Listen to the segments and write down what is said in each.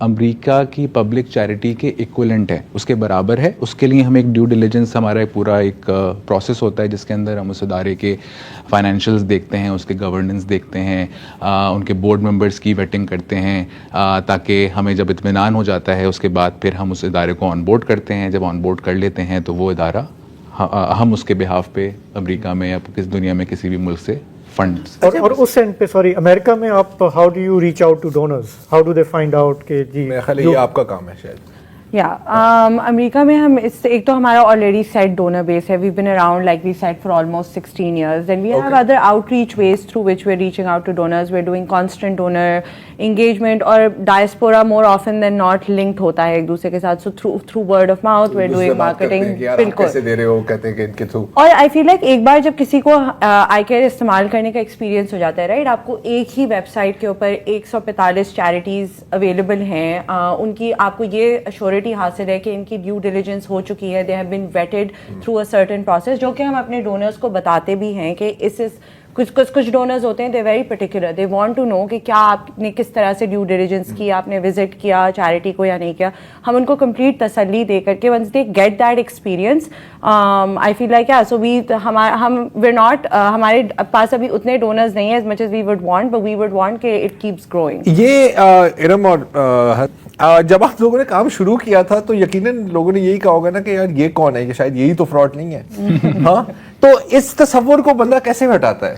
امریکہ کی public charity کے equivalent ہے, اس کے برابر ہے. اس کے لیے ہم ایک ڈیو ڈیلیجنس, ہمارا پورا ایک پروسیس ہوتا ہے جس کے اندر ہم اس ادارے کے فائنینشیلز دیکھتے ہیں, اس کے گورننس دیکھتے ہیں, ان کے بورڈ ممبرس کی ویٹنگ کرتے ہیں, تاکہ ہمیں جب اطمینان ہو جاتا ہے اس کے بعد پھر ہم اس ادارے کو آن بورڈ کرتے ہیں. جب آن بورڈ کر لیتے ہیں تو وہ ادارہ ہم اس کے بہاف پہ امریکہ میں یا کس دنیا میں کسی بھی ملک سے فنڈس. اور اس اینڈ پہ سوری امریکہ میں آپ how do you reach out to donors, how do they find out کہ جی میرا خیال ہے یہ آپ کا کام ہے شاید. امریکہ میں ہم ایک تو ہمارا آلریڈی سیٹ ڈونر بیس ہے. We been around like we set for almost 16 years. Then we have other outreach ways through which we're reaching out to donors. We're doing constant donor engagement, اور diaspora more often than not linked ہوتا ہے ایک دوسرے کے ساتھ. So through word of mouth we're doing marketing. بالکل کیسے دے رہے ہو, کہتے ہیں کہ ان کے تھرو. اور I feel like ایک بار جب کسی کو آئی کیئر استعمال کرنے کا ایکسپیرینس ہو جاتا ہے رائٹ, آپ کو ایک ہی ویب سائٹ کے اوپر 145 چیریٹیز اویلیبل ہیں. ان کی آپ کو یہ ایشورٹی حاصل ہے کہ ان کی ڈیو ڈیلیجنس ہو چکی ہے, they have been weighted through a certain process, جو کہ ہم اپنے ڈونرس کو بتاتے بھی ہیں کہ اس کچھ ڈونرز ہوتے ہیں they very particular, they want to know کہ کیا آپ نے کس طرح سے ڈیو ڈیلیجنس کی, آپ نے وزٹ کیا چیریٹی کو یا نہیں کیا. ہم ان کو کمپلیٹ تسلی دے کر کے once they get that experience, I feel like so we not, ہمارے پاس ابھی اتنے ڈونرز نہیں ہیں as much as we would want, but we would want کہ اٹ کیپس گروئنگ. یہ ارم اور جب آپ لوگوں نے کام شروع کیا تھا تو یقیناً لوگوں نے یہی کہا ہوگا نا کہ یار یہ کون ہے, کہ شاید یہی تو فراڈ نہیں ہے. ہاں, تو اس تصور کو بندہ کیسے ہٹاتا ہے؟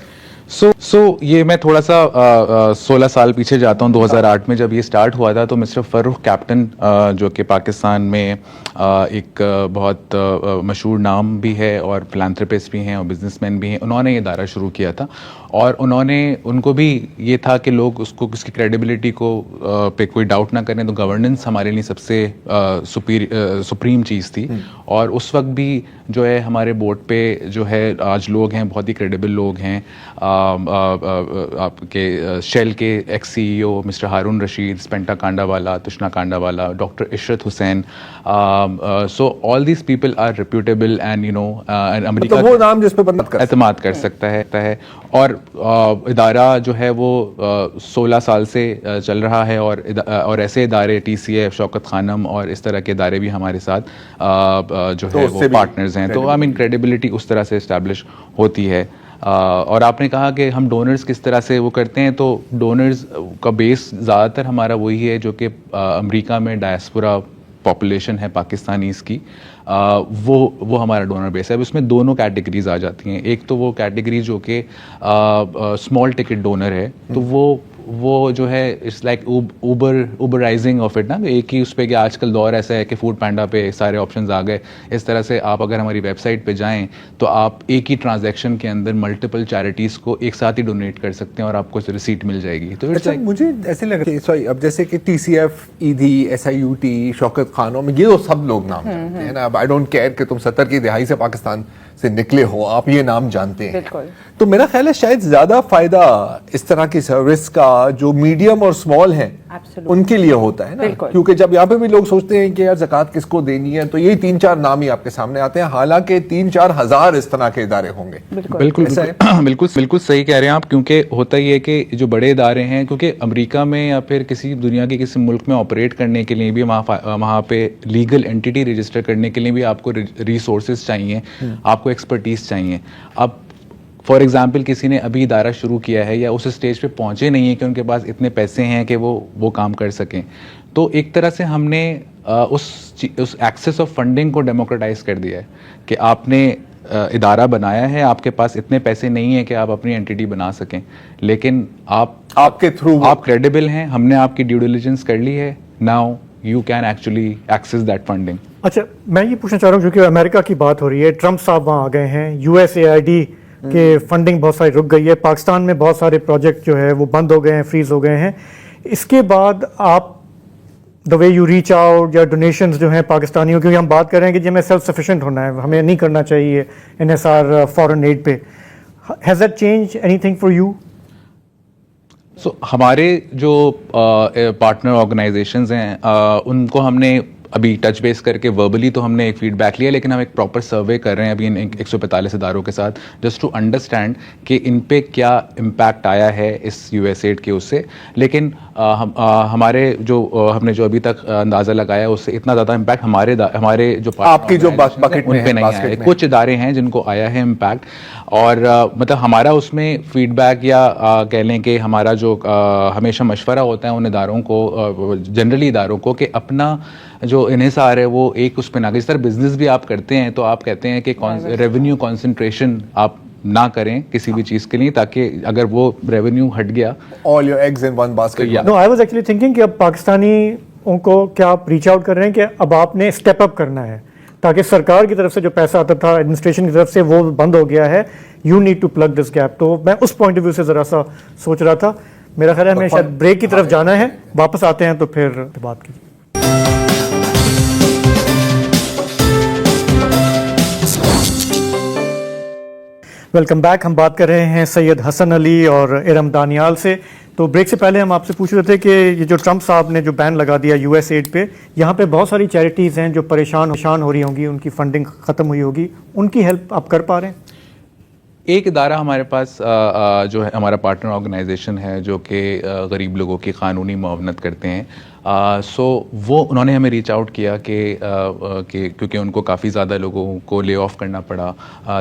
سو یہ میں تھوڑا سا 16 سال پیچھے جاتا ہوں. 2008 میں جب یہ اسٹارٹ ہوا تھا تو مسٹر فروخ کیپٹن, جو کہ پاکستان میں ایک بہت مشہور نام بھی ہے اور فلانتھرپسٹ بھی ہیں اور بزنس مین بھی ہیں, انہوں نے یہ ادارہ شروع کیا تھا. اور ان کو بھی یہ تھا کہ لوگ اس کی کریڈیبلٹی کو پہ کوئی ڈاؤٹ نہ کریں, تو گورننس ہمارے لیے سب سے سپریم چیز تھی. اور اس وقت بھی جو ہے ہمارے بورڈ پہ جو ہے آج لوگ ہیں بہت ہی کریڈیبل لوگ ہیں. آپ کے شیل کے ex C E O mister Haroon Rashid, Spenta Kandawalla, Tashna Kandawalla, doctor Ishrat Hussain. So all these people are reputable and you know America وہ نام جس پہ بندہ اعتماد کر سکتا ہے. اور ادارہ جو ہے وہ 16 سال سے چل رہا ہے, اور ایسے ادارے ٹی سی ایف, شوکت خانم اور اس طرح کے ادارے بھی ہمارے ساتھ جو ہے وہ پارٹنرز ہیں. تو کریڈیبلٹی اس طرح سے اسٹیبلش ہوتی ہے. اور آپ نے کہا کہ ہم ڈونرز کس طرح سے وہ کرتے ہیں, تو ڈونرز کا بیس زیادہ تر ہمارا وہی ہے جو کہ امریکہ میں ڈائسپورا پاپولیشن ہے پاکستانیز کی, وہ ہمارا ڈونر بیس ہے. اب اس میں دونوں کیٹیگریز آ جاتی ہیں. ایک تو وہ کیٹیگری جو کہ اسمال ٹکٹ ڈونر ہے, تو وہ جو ہے اٹس لائک اوبرائزنگ آف اٹ نا, ایک ہی اس پہ کہ آج کل دور ایسا ہے کہ فوڈ پینڈا پہ سارے آپشنز آ گئے. اس طرح سے آپ اگر ہماری ویب سائٹ پہ جائیں تو آپ ایک ہی ٹرانزیکشن کے اندر ملٹیپل چیریٹیز کو ایک ساتھ ہی ڈونیٹ کر سکتے ہیں اور آپ کو ریسیٹ مل جائے گی. تو مجھے ایسے لگ رہا ہے سوری, اب جیسے کہ T C F, Edhi, S I U T, Shaukat Khanum, یہ تو سب لوگ نام جانتے ہیں نا. اب آئی ڈونٹ کیئر کہ تم 70 کی دہائی سے پاکستان سے نکلے ہو, آپ یہ نام جانتے ہیں. تو میرا خیال ہے شاید زیادہ فائدہ اس طرح کی سروس کا جو میڈیم اور اسمال ہیں ان کے لیے ہوتا ہے نا, کیونکہ جب یہاں پہ بھی لوگ سوچتے ہیں کہ یار زکوٰۃ کس کو دینی ہے, تو یہی 3-4 نام ہی آپ کے سامنے آتے ہیں, حالانکہ 3-4 ہزار اس طرح کے ادارے ہوں گے. بالکل صحیح کہہ رہے ہیں آپ, کیونکہ ہوتا یہ ہے کہ جو بڑے ادارے ہیں, کیونکہ امریکہ میں یا پھر کسی دنیا کے کسی ملک میں آپریٹ کرنے کے لیے بھی وہاں پہ لیگل اینٹی رجسٹر کرنے کے لیے بھی آپ کو ریسورسز چاہیے, آپ کو ایکسپرٹیز چاہیے. اب فار ایگزامپل کسی نے ابھی ادارہ شروع کیا ہے یا اس اسٹیج پہ پہنچے نہیں ہیں کہ ان کے پاس اتنے پیسے ہیں کہ وہ کام کر سکیں, تو ایک طرح سے ہم نے اس ایکسیس آف فنڈنگ کو ڈیموکریٹائز کر دیا ہے کہ آپ نے ادارہ بنایا ہے, آپ کے پاس اتنے پیسے نہیں ہیں کہ آپ اپنی اینٹی بنا سکیں, لیکن آپ کے تھرو آپ کریڈیبل ہیں, ہم نے آپ کی ڈیو ڈیلیجنس کر لی ہے, now you can actually access that funding. اچھا, میں یہ پوچھنا چاہ رہا ہوں کیونکہ امریکہ کی بات ہو رہی ہے, ٹرمپ صاحب وہاں آ گئے ہیں, U S A I D کہ فنڈنگ بہت ساری رک گئی ہے, پاکستان میں بہت سارے پروجیکٹ جو ہے وہ بند ہو گئے ہیں, فریز ہو گئے ہیں. اس کے بعد آپ دا وے یو ریچ آؤٹ یا ڈونیشنز جو ہیں پاکستانیوں, کیونکہ ہم بات کر رہے ہیں کہ جی ہمیں سیلف سفیشینٹ ہونا ہے, ہمیں نہیں کرنا چاہیے N S R foreign add پہ. Has that change any thing for you? سو ہمارے جو پارٹنر آرگنائزیشنز ہیں ان کو ہم نے ابھی ٹچ بیس کر کے وربلی تو ہم نے ایک فیڈ بیک لیا, لیکن ہم ایک پراپر سروے کر رہے ہیں ابھی ان 145 اداروں کے ساتھ, جسٹ ٹو انڈرسٹینڈ کہ ان پہ کیا امپیکٹ آیا ہے اس یو ایس ایڈ کے اس سے. لیکن ہمارے جو ہم نے جو ابھی تک اندازہ لگایا اس سے اتنا زیادہ امپیکٹ ہمارے جو آپ کی جو بکٹ میں ان پہ نہیں آیا ہے. کچھ ادارے ہیں جن کو آیا ہے امپیکٹ, اور مطلب ہمارا اس میں فیڈ بیک یا کہہ لیں کہ ہمارا جو ہمیشہ مشورہ ہوتا ہے ان اداروں کو, جنرلی اداروں کو, کہ اپنا جو انحصار ہے وہ ایک اس پہ نہ, جس طرح بزنس بھی آپ کرتے ہیں تو آپ کہتے ہیں کہ ریونیو کانسنٹریشن آپ نہ کریں کسی بھی چیز کے لیے, تاکہ اگر وہ ریونیو ہٹ گیا all your eggs in one basket. No, I was actually thinking کہ اب پاکستانیوں کو کیا آپ ریچ آؤٹ کر رہے ہیں کہ اب آپ نے اسٹیپ اپ کرنا ہے, تاکہ سرکار کی طرف سے جو پیسہ آتا تھا ایڈمنسٹریشن کی طرف سے وہ بند ہو گیا ہے, you need to plug this gap. تو میں اس پوائنٹ آف ویو سے ذرا سا سوچ رہا تھا. میرا خیال ہے ہمیں شاید بریک کی طرف جانا ہے, واپس آتے ہیں تو پھر بات کی. Welcome back. ہم بات کر رہے ہیں سید حسن علی اور ارم دانیال سے. تو بریک سے پہلے ہم آپ سے پوچھ رہے تھے کہ یہ جو ٹرمپ صاحب نے جو بین لگا دیا یو ایس ایڈ پہ, یہاں پہ بہت ساری چیریٹیز ہیں جو پریشان ہو رہی ہوں گی, ان کی فنڈنگ ختم ہوئی ہوگی, ان کی ہیلپ آپ کر پا رہے ہیں؟ ایک ادارہ ہمارے پاس جو ہے ہمارا پارٹنر آرگنائزیشن ہے جو کہ غریب لوگوں کی قانونی معاونت کرتے ہیں. سو وہ انہوں نے ہمیں ریچ آؤٹ کیا کہ کیونکہ ان کو کافی زیادہ لوگوں کو لے آف کرنا پڑا,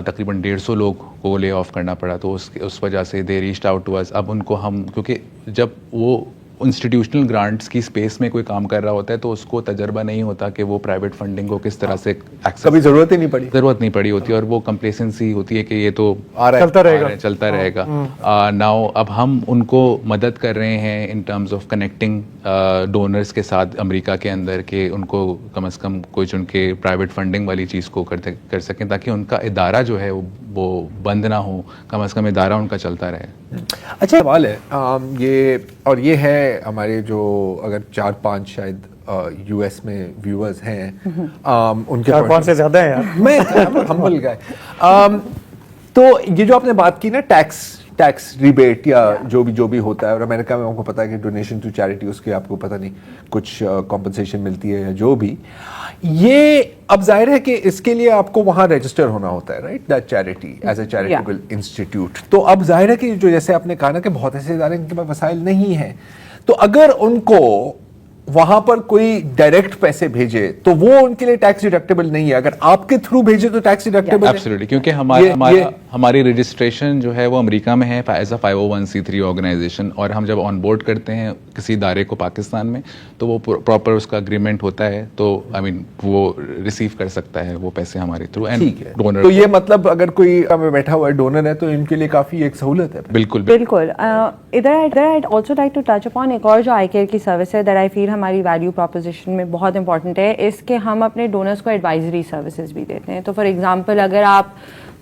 تقریباً 150 لوگ کو لے آف کرنا پڑا, تو اس وجہ سے دے ریچڈ آؤٹ ٹو اس. اب ان کو ہم, کیونکہ جب وہ انسٹیٹیوشنل گرانٹس کی اسپیس میں کوئی کام کر رہا ہوتا ہے تو اس کو تجربہ نہیں ہوتا کہ وہ پرائیویٹ فنڈنگ کو کس طرح سے کبھی ضرورت ہی نہیں پڑی ہوتی, اور وہ کمپلیسنسی ہوتی ہے کہ یہ تو چلتا رہے گا. ناؤ اب ہم ان کو مدد کر رہے ہیں in terms of connecting donors کے ساتھ امریکہ کے اندر, کہ ان کو کم از کم کچھ ان کے پرائیویٹ فنڈنگ والی چیز کو کر سکیں, تاکہ ان کا ادارہ جو ہے وہ بند نہ ہو, کم از کم ادارہ ان کا چلتا رہے. اچھا سوال ہے یہ ہے ہمارے جو اگر 4-5 شاید یو ایس میں ویورز ہیں, ان کے 4-5 سے زیادہ ہیں یار, میں ہمبل گئے. تو یہ جو آپ نے بات کی نا ٹیکس ریبیٹ یا جو بھی ہوتا ہے, اور امریکہ میں آپ کو پتا ہے کہ ڈونیشن ٹو چیریٹی اس کے آپ کو پتہ نہیں کچھ کمپنسیشن ملتی ہے یا جو بھی, یہ اب ظاہر ہے کہ اس کے لیے آپ کو وہاں رجسٹر ہونا ہوتا ہے, right, that charity as a charitable institute. تو اب ظاہر ہے کہ جو جیسے آپ نے کہا نا کہ بہت ایسے ادارے ان کے پاس وسائل نہیں ہیں, تو اگر ان کو وہاں پر کوئی ڈائریکٹ پیسے بھیجے تو وہ ان کے لیے ٹیکس ڈیڈکٹیبل نہیں ہے, اگر آپ کے تھرو بھیجے تو ٹیکس ڈیڈکٹیبل ہے. ایبسلیٹلی, کیونکہ ہماری رجسٹریشن جو ہے وہ امریکہ میں ہے ایز اے 501c3 آرگنائزیشن, اور ہم جب آن بورڈ کرتے ہیں کسی ادارے کو پاکستان میں تو وہ پراپر اس کا اگریمنٹ ہوتا ہے, تو آئی مین وہ ریسیو کر سکتا ہے وہ پیسے ہمارے تھرو. ٹھیک ہے, تو یہ مطلب اگر کوئی بیٹھا ہوا ہے ڈونر ہے تو ان کے لیے کافی ایک سہولت ہے. بالکل. ادھر I'd also like to touch upon ایک اور جو آئی کیئر کی سروس ہے, that I feel ہماری ویلیو پروپوزیشن میں بہت امپورٹنٹ ہے, اس کے ہم اپنے ڈونرس کو ایڈوائزری سروسز بھی دیتے ہیں. تو فار ایگزامپل اگر آپ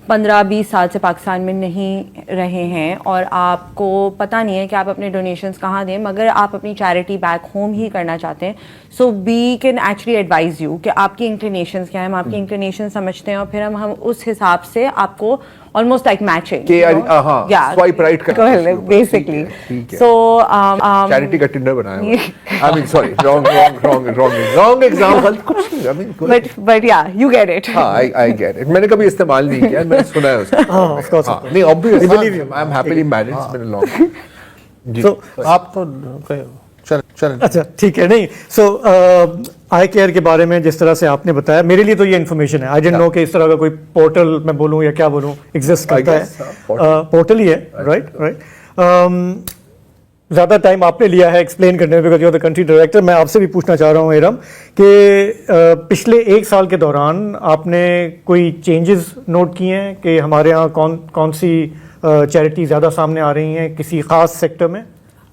15-20 سال سے پاکستان میں نہیں رہے ہیں اور آپ کو پتہ نہیں ہے کہ آپ اپنے ڈونیشنز کہاں دیں, مگر آپ اپنی چیریٹی بیک ہوم ہی کرنا چاہتے ہیں, so we can actually advise you کہ آپ کی انکلینیشنز کیا ہیں, ہم آپ کی انکلینیشن سمجھتے ہیں, اور پھر ہم اس حساب سے آپ کو almost like matching, swipe right کرنا basically. So charity کا Tinder بنایا, I mean sorry, wrong example, کچھ نہیں, I mean but yeah, you get it. I get it. میں نے کبھی استعمال نہیں کیا, میں نے سنا ہے اس کو. نہیں obviously I'm happily married, it's been a long. So آپ تو چلیں. اچھا ٹھیک ہے. نہیں, سو آئی کیئر کے بارے میں جس طرح سے آپ نے بتایا, میرے لیے تو یہ انفارمیشن ہے, آئی ڈنٹ نو کہ اس طرح کا کوئی پورٹل میں بولوں یا کیا بولوں ایگزسٹ کرتا ہے. پورٹل ہی ہے, رائٹ. زیادہ ٹائم آپ نے لیا ہے ایکسپلین کرنے میں because you are the country director. میں آپ سے بھی پوچھنا چاہ رہا ہوں ارم کہ پچھلے 1 سال کے دوران آپ نے کوئی چینجز نوٹ کیے ہیں کہ ہمارے یہاں کون سی چیریٹی زیادہ سامنے آ رہی ہیں کسی خاص سیکٹر میں؟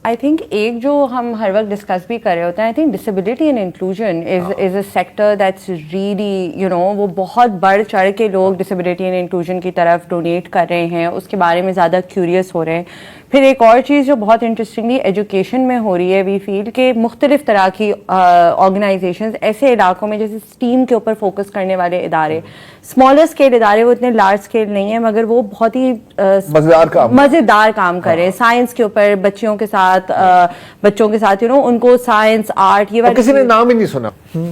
آئی تھنک ایک جو ہم ہر وقت ڈسکس بھی کر رہے ہوتے ہیں, I think disability and inclusion is a sector that's really وہ بہت بڑھ چڑھ کے لوگ ڈسیبلٹی اینڈ انکلوژن کی طرف ڈونیٹ کر رہے ہیں, اس کے بارے میں زیادہ کیوریس ہو رہے ہیں. پھر ایک اور چیز جو بہت انٹرسٹنگلی ایجوکیشن میں ہو رہی ہے, وی فیل کہ مختلف طرح کی آرگنائزیشنز ایسے علاقوں میں جیسے اسٹیم کے اوپر فوکس کرنے والے ادارے, اسمالر اسکیل ادارے, وہ اتنے لارج اسکیل نہیں ہیں مگر وہ بہت ہی مزیدار کام کر رہے ہیں سائنس کے اوپر, بچوں کے ساتھ ان کو سائنس آرٹ, یہ کسی نے نام ہی نہیں سنا,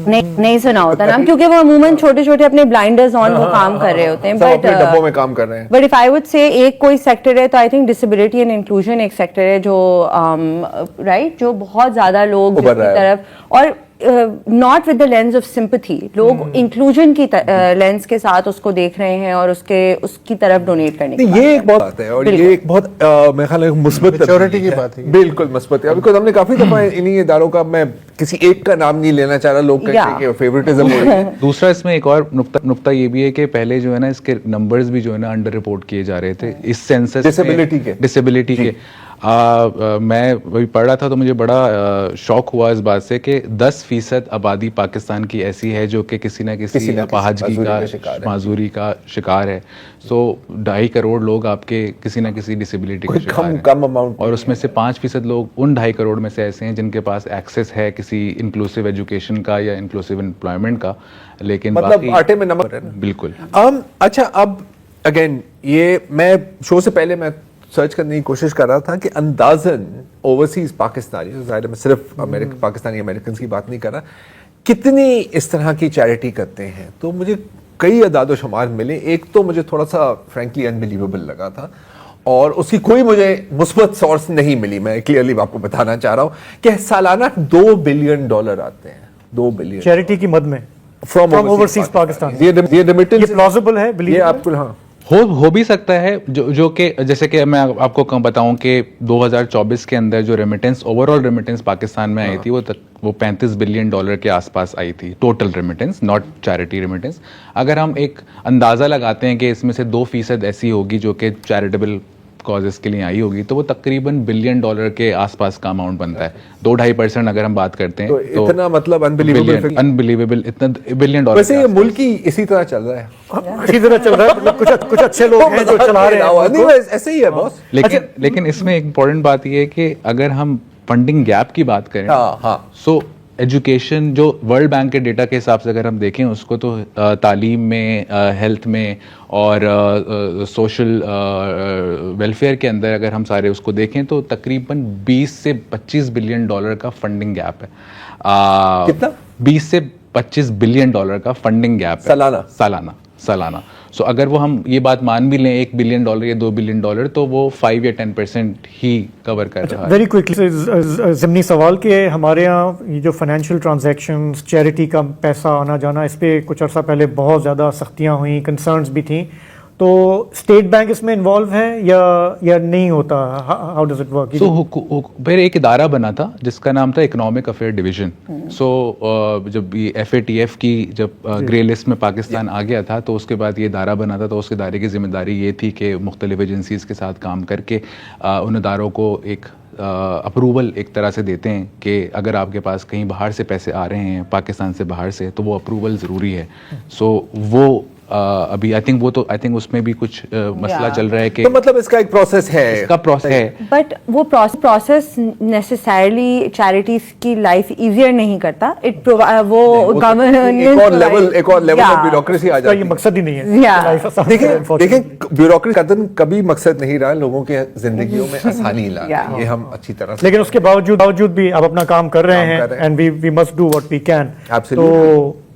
نہیں سنا ہوتا نام, کیونکہ وہ عموماً چھوٹے چھوٹے اپنے بلائنڈرز آن وہ کام کر رہے ہوتے ہیں, سب اپنے ڈبوں میں کام کر رہے ہیں. But if I would say ایک کوئی سیکٹر ہے تو I think disability and inclusion ایک سیکٹر ہے جو رائٹ جو بہت زیادہ لوگ کی طرف, اور not with the lens of sympathy, لوگ انکلوژن کی لینس کے ساتھ اس کو دیکھ رہے ہیں اور اس کی طرف ڈونیٹ کرنے کی. یہ ایک بات ہے, اور یہ ایک بہت میرے خیال میں مثبت میچورٹی کی بات ہے, بالکل مثبت ہے. بیکاز ہم نے کافی دفعہ انہی اداروں کا, میں کسی ایک کا نام نہیں لینا چاہ رہا, لوگ کہتے ہیں کہ فیوریٹزم ہو رہی ہے. دوسرا اس میں ایک اور نقطہ یہ بھی ہے کہ پہلے جو ہے نا اس کے نمبرز بھی جو ہے نا انڈر رپورٹ کیے جا رہے تھے اس سینسس ڈسیبلٹی کے. میں وہی پڑھ رہا تھا تو مجھے بڑا شوق ہوا اس بات سے کہ 10% آبادی پاکستان کی ایسی ہے جو کہ کسی نہ کسی اپاہجگی کا معذوری کا شکار ہے. سو 2.5 کروڑ لوگ آپ کے کسی نہ کسی ڈسیبلٹی کا شکار ہیں, اور اس میں سے 5% لوگ ان 2.5 کروڑ میں سے ایسے ہیں جن کے پاس ایکسیس ہے کسی انکلوسیو ایجوکیشن کا یا انکلوسیو امپلائمنٹ کا, لیکن مطلب آٹے میں نمک ہے. بالکل. اچھا, اب اگین یہ میں شو سے پہلے میں سرچ کرنے کی کوشش کر رہا تھا کہ اندازاً اوورسیز پاکستانی, ظاہر میں صرف پاکستانی امریکنز کی بات نہیں کر رہا, کتنی اس طرح کی چیریٹی کرتے ہیں. تو مجھے کئی اعداد و شمار ملے. ایک تو مجھے تھوڑا سا فرینکلی انبلیویبل لگا تھا, اور اس کی کوئی مجھے مثبت سورس نہیں ملی. میں کلیئرلی آپ کو بتانا چاہ رہا ہوں کہ سالانہ $2 بلین آتے ہیں, 2 بلین چیریٹی کی مد میں فرام اوورسیز پاکستان. یہ ریمیٹنس پلازیبل ہے, یہ آپ کو, ہاں ہو بھی سکتا ہے, جو کہ جیسے کہ میں آپ کو بتاؤں کہ 2024 کے اندر جو remittance over all remittance Pakistan میں آئی تھی وہ $35 بلین کے آس پاس آئی تھی, total remittance, not charity remittance. اگر ہم ایک اندازہ لگاتے ہیں کہ اس میں سے 2% ایسی ہوگی جو کہ چیریٹیبل کازز کے لیے آئی ہوگی, تو وہ تقریباً $1 بلین کے آس پاس کا اماؤنٹ بنتا ہے. 2-2.5% اگر ہم بات کرتے ہیں تو اتنا مطلب انبلیویبل اتنا $1 بلین. ویسے یہ ملک ہی اسی طرح چل رہا ہے, اسی طرح چل رہا ہے. کچھ اچھے لوگ ہیں جو چلا رہے ہیں, ایسے ہی ہے باس. لیکن اس میں ایک امپورٹنٹ بات یہ ہے کہ اگر ہم فنڈنگ گیپ کی بات کریں, سو ایجوکیشن جو ورلڈ بینک کے ڈیٹا کے حساب سے اگر ہم دیکھیں اس کو, تو تعلیم میں, ہیلتھ میں اور سوشل ویلفیئر کے اندر اگر ہم سارے اس کو دیکھیں تو تقریباً $20 سے $25 بلین کا فنڈنگ گیپ ہے. کتنا؟ $20 سے $25 بلین کا فنڈنگ گیپ ہے سالانہ. سو اگر وہ ہم یہ بات مان بھی لیں $1 بلین یا $2 بلین, تو وہ 5 یا 10% ہی کور کر رہا ہے. ویری کوئکلی ضمنی سوال کہ ہمارے یہاں یہ جو فائنینشیل ٹرانزیکشنز, چیریٹی کا پیسہ آنا جانا, اس پہ کچھ عرصہ پہلے بہت زیادہ سختیاں ہوئیں, کنسرنز بھی تھیں. تو اسٹیٹ بینک اس میں انوالو ہے یا نہیں ہوتا؟ How does it work? So پھر ایک ادارہ بنا تھا جس کا نام تھا اکنامک افیئر ڈویژن. سو جب یہ FATF کی جب گرے لسٹ میں پاکستان آ گیا تھا تو اس کے بعد یہ ادارہ بنا تھا. تو اس ادارے کی ذمہ داری یہ تھی کہ مختلف ایجنسیز کے ساتھ کام کر کے ان اداروں کو ایک اپروول ایک طرح سے دیتے ہیں کہ اگر آپ کے پاس کہیں باہر سے پیسے آ رہے ہیں, پاکستان سے باہر سے, تو وہ اپروول ضروری ہے. سو وہ ابھی آئی تھنک اس میں بھی کچھ مسئلہ چل رہا ہے کہ مطلب اس کا ایک پروسیس ہے, بٹ وہ پروسیس نیسیسرلی چیریٹیز کی لائف ایزیئر نہیں کرتا. وہ ایک اور لیول آف بیوروکریسی آ جاتی ہے. یہ مقصد ہی نہیں ہے. دیکھیں بیوروکریسی کبھی مقصد نہیں رہا لوگوں کے زندگیوں میں آسانی لانا, یہ ہم اچھی طرح سے, لیکن اس کے باوجود بھی آپ اپنا کام کر رہے ہیں, and we must do what we can.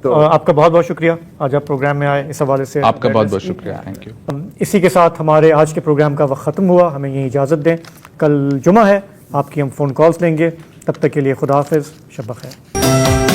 تو آپ کا بہت بہت شکریہ آج آپ پروگرام میں آئے. اس حوالے سے آپ کا بہت بہت شکریہ, تھینک یو. اسی کے ساتھ ہمارے آج کے پروگرام کا وقت ختم ہوا. ہمیں یہیں اجازت دیں, کل جمعہ ہے, آپ کی ہم فون کالز لیں گے. تب تک کے لیے خدا حافظ, شب بخیر.